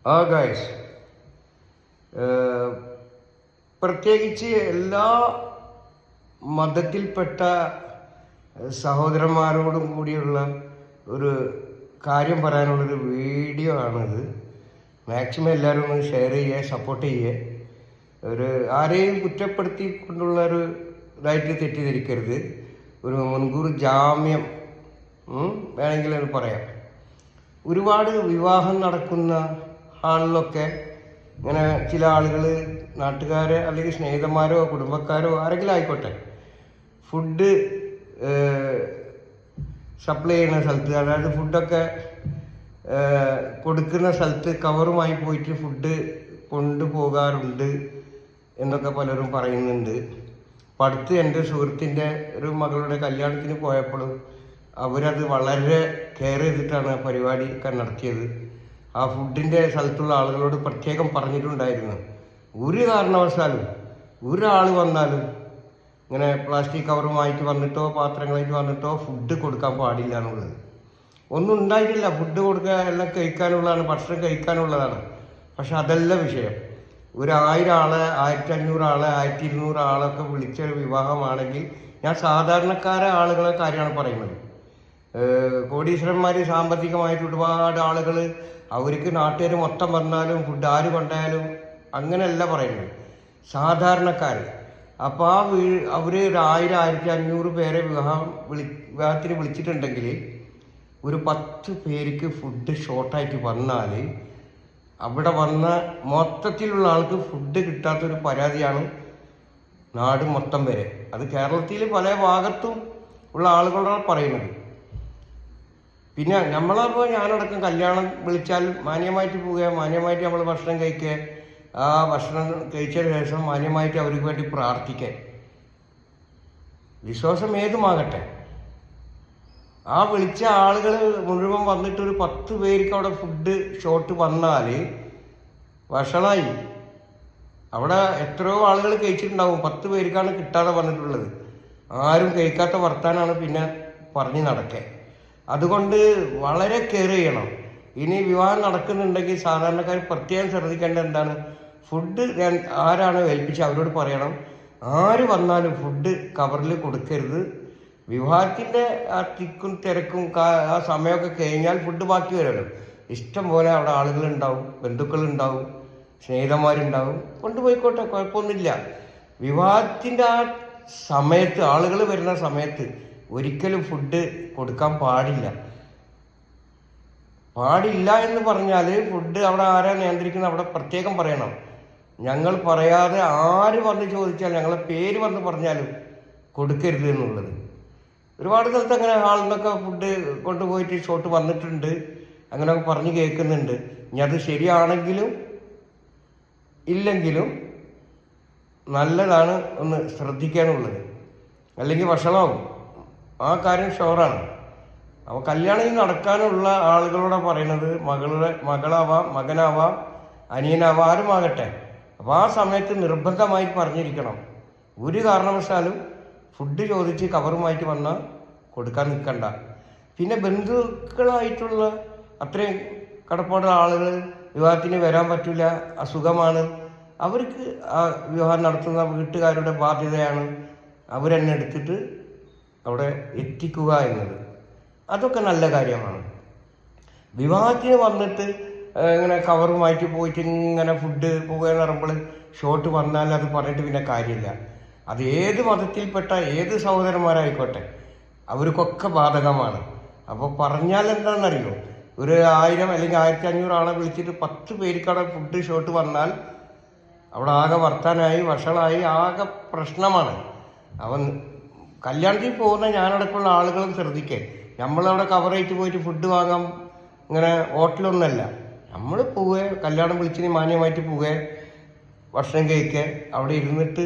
Guys, പ്രത്യേകിച്ച് എല്ലാ മതത്തിൽപ്പെട്ട സഹോദരന്മാരോടും കൂടിയുള്ള ഒരു കാര്യം പറയാനുള്ളൊരു വീഡിയോ ആണിത്. മാക്സിമം എല്ലാവരും ഒന്ന് ഷെയർ ചെയ്യുക, സപ്പോർട്ട് ചെയ്യുക. ആരെയും കുറ്റപ്പെടുത്തിക്കൊണ്ടുള്ള ഒരു ഇതായിട്ട് തെറ്റിദ്ധരിക്കരുത്. ഒരു മുൻകൂർ ജാമ്യം വേണമെങ്കിൽ അത് പറയാം. ഒരുപാട് വിവാഹം നടക്കുന്ന ആളിലൊക്കെ ഇങ്ങനെ ചില ആളുകൾ, നാട്ടുകാരെ അല്ലെങ്കിൽ സ്നേഹിതന്മാരോ കുടുംബക്കാരോ ആരെങ്കിലും ആയിക്കോട്ടെ, ഫുഡ് സപ്ലൈ ചെയ്യുന്ന സ്ഥലത്ത്, അതായത് ഫുഡൊക്കെ കൊടുക്കുന്ന സ്ഥലത്ത് കവറുമായി പോയിട്ട് ഫുഡ് കൊണ്ടുപോകാറുണ്ട് എന്നൊക്കെ പലരും പറയുന്നുണ്ട്. അപ്പം അടുത്ത് എൻ്റെ സുഹൃത്തിൻ്റെ ഒരു മകളുടെ കല്യാണത്തിന് പോയപ്പോഴും അവരത് വളരെ കെയർ ചെയ്തിട്ടാണ് പരിപാടി ഒക്കെ നടത്തിയത്. ആ ഫുഡിൻ്റെ സ്ഥലത്തുള്ള ആളുകളോട് പ്രത്യേകം പറഞ്ഞിട്ടുണ്ടായിരുന്നു, ഒരു കാരണവശാലും ഒരാൾ വന്നാലും ഇങ്ങനെ പ്ലാസ്റ്റിക് കവറുമായിട്ട് വന്നിട്ടോ പാത്രങ്ങളായിട്ട് വന്നിട്ടോ ഫുഡ് കൊടുക്കാൻ പാടില്ല എന്നുള്ളത്. ഒന്നും ഉണ്ടായിട്ടില്ല, ഫുഡ് കൊടുക്കുക എല്ലാം കഴിക്കാനുള്ളതാണ്, ഭക്ഷണം കഴിക്കാനുള്ളതാണ്. പക്ഷെ അതല്ല വിഷയം. 1000 ആളെ 1500 ആളെ 1200 ആളൊക്കെ വിളിച്ച ഒരു വിവാഹമാണെങ്കിൽ, ഞാൻ സാധാരണക്കാരെ ആളുകളെ കാര്യമാണ് പറയുന്നത്. കോടീശ്വരന്മാർ, സാമ്പത്തികമായിട്ട് ഒരുപാട് ആളുകൾ, അവർക്ക് നാട്ടുകാർ മൊത്തം വന്നാലും ഫുഡ് ആര് കൊണ്ടായാലും അങ്ങനെയല്ല പറയുന്നത്, സാധാരണക്കാർ. അപ്പോൾ അവർ 1000 1500 പേരെ വിവാഹത്തിന് വിളിച്ചിട്ടുണ്ടെങ്കിൽ ഒരു 10 പേർക്ക് ഫുഡ് ഷോർട്ടായിട്ട് വന്നാൽ അവിടെ വന്ന മൊത്തത്തിലുള്ള ആൾക്ക് ഫുഡ് കിട്ടാത്തൊരു പരാതിയാണ് നാട് മൊത്തം വരെ. അത് കേരളത്തിൽ പല ഭാഗത്തും ഉള്ള ആളുകളാണ് പറയുന്നത്. പിന്നെ നമ്മളപ്പോൾ ഞാനടക്കം കല്യാണം വിളിച്ചാൽ മാന്യമായിട്ട് പോവുക, മാന്യമായിട്ട് നമ്മൾ ഭക്ഷണം കഴിക്കുക, ആ ഭക്ഷണം കഴിച്ചതിന് ശേഷം മാന്യമായിട്ട് അവർക്ക് വേണ്ടി പ്രാർത്ഥിക്കുക. വിശ്വാസം ഏതുമാകട്ടെ, ആ വിളിച്ച ആളുകൾ മുഴുവൻ വന്നിട്ട് ഒരു 10 പേർക്ക് അവിടെ ഫുഡ് ഷോർട്ട് വന്നാൽ വഷളായി. അവിടെ എത്രയോ ആളുകൾ കഴിച്ചിട്ടുണ്ടാവും, 10 പേർക്കാണ് കിട്ടാതെ വന്നിട്ടുള്ളത്. ആരും കഴിക്കാത്ത വർത്താനാണ് പിന്നെ പറഞ്ഞ് നടക്കുക. അതുകൊണ്ട് വളരെ കെയർ ചെയ്യണം. ഇനി വിവാഹം നടക്കുന്നുണ്ടെങ്കിൽ സാധാരണക്കാർ പ്രത്യേകം ശ്രദ്ധിക്കേണ്ടത് എന്താണ്, ഫുഡ് ആരാണോ ഏൽപ്പിച്ച് അവരോട് പറയണം, ആര് വന്നാലും ഫുഡ് കവറിൽ കൊടുക്കരുത്. വിവാഹത്തിൻ്റെ ആ തിക്കും തിരക്കും ആ സമയമൊക്കെ കഴിഞ്ഞാൽ ഫുഡ് ബാക്കി വരുമല്ലോ, ഇഷ്ടം പോലെ അവിടെ ആളുകളുണ്ടാവും, ബന്ധുക്കളുണ്ടാവും, സ്നേഹിതന്മാരുണ്ടാവും, കൊണ്ടുപോയിക്കോട്ടെ, കുഴപ്പമൊന്നുമില്ല. വിവാഹത്തിൻ്റെ ആ സമയത്ത്, ആളുകൾ വരുന്ന സമയത്ത് ഒരിക്കലും ഫുഡ് കൊടുക്കാൻ പാടില്ല. എന്ന് പറഞ്ഞാൽ ഫുഡ് അവിടെ ആരാ നിയന്ത്രിക്കുന്നത് അവിടെ പ്രത്യേകം പറയണം. ഞങ്ങൾ പറയാതെ ആര് വന്ന് ചോദിച്ചാൽ, ഞങ്ങളെ പേര് വന്ന് പറഞ്ഞാലും കൊടുക്കരുത് എന്നുള്ളത്. ഒരുപാട് സ്ഥലത്ത് അങ്ങനെ ഹാളിൽ നിന്നൊക്കെ ഫുഡ് കൊണ്ടുപോയിട്ട് ഷോട്ട് വന്നിട്ടുണ്ട്, അങ്ങനെയൊക്കെ പറഞ്ഞ് കേൾക്കുന്നുണ്ട്. ഇനി അത് ശരിയാണെങ്കിലും ഇല്ലെങ്കിലും നല്ലതാണ് ഒന്ന് ശ്രദ്ധിക്കാനുള്ളത്, അല്ലെങ്കിൽ വഷളാവും. ആ കാര്യം ഷുവറാണ്. അപ്പോൾ കല്യാണം നടക്കാനുള്ള ആളുകളോടാണ് പറയുന്നത്, മകളാവാം, മകനാവാം, അനിയനാവാം, ആരുമാകട്ടെ. അപ്പോൾ ആ സമയത്ത് നിർബന്ധമായി പറഞ്ഞിരിക്കണം, ഒരു കാരണവശാലും ഫുഡ് ചോദിച്ച് കവറുമായിട്ട് വന്നാൽ കൊടുക്കാൻ നിൽക്കണ്ട. പിന്നെ ബന്ധുക്കളായിട്ടുള്ള അത്രയും കടപ്പാടുള്ള ആളുകൾ വിവാഹത്തിന് വരാൻ പറ്റില്ല, അസുഖമാണ്, അവർക്ക് ആ വിവാഹം നടത്തുന്ന വീട്ടുകാരുടെ ബാധ്യതയാണ് അവരെന്നെ എടുത്തിട്ട് അവിടെ എത്തിക്കുക എന്നത്. അതൊക്കെ നല്ല കാര്യമാണ്. വിവാഹത്തിന് വന്നിട്ട് ഇങ്ങനെ കവറുമായിട്ട് പോയിട്ട് ഇങ്ങനെ ഫുഡ് പോകുക എന്ന് പറയുമ്പോൾ ഷോട്ട് വന്നാൽ അത് പറഞ്ഞിട്ട് പിന്നെ കാര്യമില്ല. അത് ഏത് മതത്തിൽപ്പെട്ട ഏത് സഹോദരന്മാരായിക്കോട്ടെ അവർക്കൊക്കെ ബാധകമാണ്. അപ്പോൾ പറഞ്ഞാൽ എന്താണെന്നറിയോ, 1000 അല്ലെങ്കിൽ 1500 ആളെ വിളിച്ചിട്ട് 10 പേർക്കവിടെ ഫുഡ് ഷോട്ട് വന്നാൽ അവിടെ ആകെ വർത്താനായി, വഷളായി, ആകെ പ്രശ്നമാണ്. അവൻ കല്യാണത്തിൽ പോകുന്ന ഞാനടക്കമുള്ള ആളുകളും ശ്രദ്ധിക്കേ, നമ്മളവിടെ കവറായിട്ട് പോയിട്ട് ഫുഡ് വാങ്ങാൻ ഇങ്ങനെ ഹോട്ടലൊന്നുമല്ല. നമ്മൾ പോവുക, കല്യാണം വിളിച്ചിന് മാന്യമായിട്ട് പോവുക, ഭക്ഷണം കഴിക്കുക, അവിടെ ഇരുന്നിട്ട്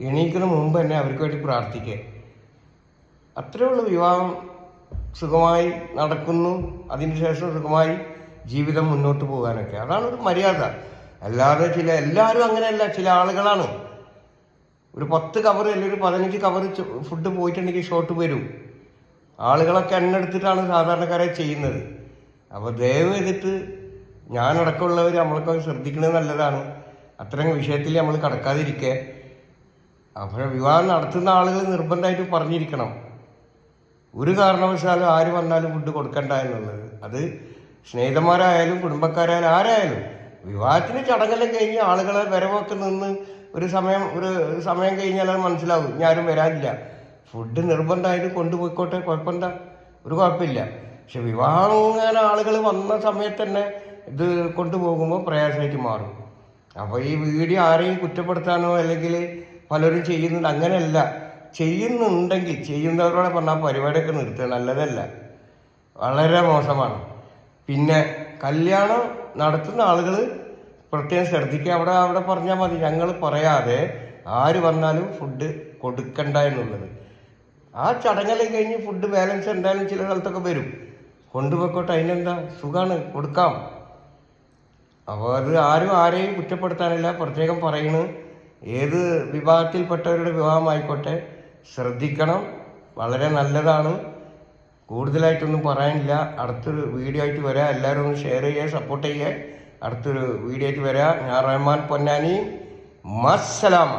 എണീക്കുന്ന മുമ്പ് തന്നെ അവർക്ക് വേണ്ടി പ്രാർത്ഥിക്കുക. അത്രേ ഉള്ളൂ. വിവാഹം സുഖമായി നടക്കുന്നു, അതിനുശേഷം സുഖമായി ജീവിതം മുന്നോട്ട് പോകാനൊക്കെ അതാണ് ഒരു മര്യാദ. അല്ലാതെ എല്ലാവരും അങ്ങനെയല്ല, ചില ആളുകളാണ് ഒരു 10 കവർ അല്ലെങ്കിൽ ഒരു 15 കവർ ഫുഡ് പോയിട്ടുണ്ടെങ്കിൽ ഷോട്ട് വരും. ആളുകളൊക്കെ എണ്ണെടുത്തിട്ടാണ് സാധാരണക്കാരെ ചെയ്യുന്നത്. അപ്പോൾ ദയവ് ചെയ്തിട്ട് ഞാനടക്കമുള്ളവർ നമ്മളൊക്കെ ശ്രദ്ധിക്കുന്നത് നല്ലതാണ്. അത്തരം വിഷയത്തിൽ നമ്മൾ കടക്കാതിരിക്കുക. അപ്പോൾ വിവാഹം നടത്തുന്ന ആളുകൾ നിർബന്ധമായിട്ട് പറഞ്ഞിരിക്കണം, ഒരു കാരണവശാലും ആര് വന്നാലും ഫുഡ് കൊടുക്കണ്ട എന്നുള്ളത്. അത് സ്നേഹിതന്മാരായാലും കുടുംബക്കാരായാലും ആരായാലും. വിവാഹത്തിന് ചടങ്ങെല്ലാം കഴിഞ്ഞ് ആളുകളെ വരവൊക്കെ നിന്ന് ഒരു സമയം കഴിഞ്ഞാൽ അത് മനസ്സിലാവും ഇനി ആരും വരാനില്ല. ഫുഡ് നിർബന്ധമായിട്ട് കൊണ്ടുപോയിക്കോട്ടെ, കുഴപ്പമെന്താ, ഒരു കുഴപ്പമില്ല. പക്ഷെ വിവാഹം അങ്ങനെ ആളുകൾ വന്ന സമയത്ത് തന്നെ ഇത് കൊണ്ടുപോകുമ്പോൾ പ്രയാസമായിട്ട് മാറും. അപ്പോൾ ഈ വീഡിയോ ആരെയും കുറ്റപ്പെടുത്താനോ അല്ലെങ്കിൽ പലരും ചെയ്യുന്നുണ്ട്, അങ്ങനെയല്ല. ചെയ്യുന്നുണ്ടെങ്കിൽ ചെയ്യുന്നവരോടെ പറഞ്ഞാൽ പരിപാടിയൊക്കെ നിർത്തുക, നല്ലതല്ല, വളരെ മോശമാണ്. പിന്നെ കല്യാണം നടത്തുന്ന ആളുകൾ പ്രത്യേകം ശ്രദ്ധിക്കുക. അവിടെ പറഞ്ഞാൽ മതി, ഞങ്ങൾ പറയാതെ ആര് വന്നാലും ഫുഡ് കൊടുക്കണ്ട എന്നുള്ളത്. ആ ചടങ്ങെല്ലാം കഴിഞ്ഞ് ഫുഡ് ബാലൻസ് എന്തായാലും ചില സ്ഥലത്തൊക്കെ വരും, കൊണ്ടുപോയിക്കോട്ടെ, അതിനെന്താ, സുഖമാണ്, കൊടുക്കാം. അപ്പോൾ അത് ആരെയും കുറ്റപ്പെടുത്താനില്ല, പ്രത്യേകം പറയുന്നു. ഏത് വിഭാഗത്തിൽപ്പെട്ടവരുടെ വിവാഹമായിക്കോട്ടെ ശ്രദ്ധിക്കണം, വളരെ നല്ലതാണ്. കൂടുതലായിട്ടൊന്നും പറയാനില്ല. അടുത്തൊരു വീഡിയോ ആയിട്ട് വരാം. എല്ലാവരും ഒന്ന് ഷെയർ ചെയ്യുക, സപ്പോർട്ട് ചെയ്യുക. അടുത്തൊരു വീഡിയോ ആയിട്ട് വരാം. ഞാൻ റഹ്മാൻ പൊന്നാനി. മസ്സലാമ.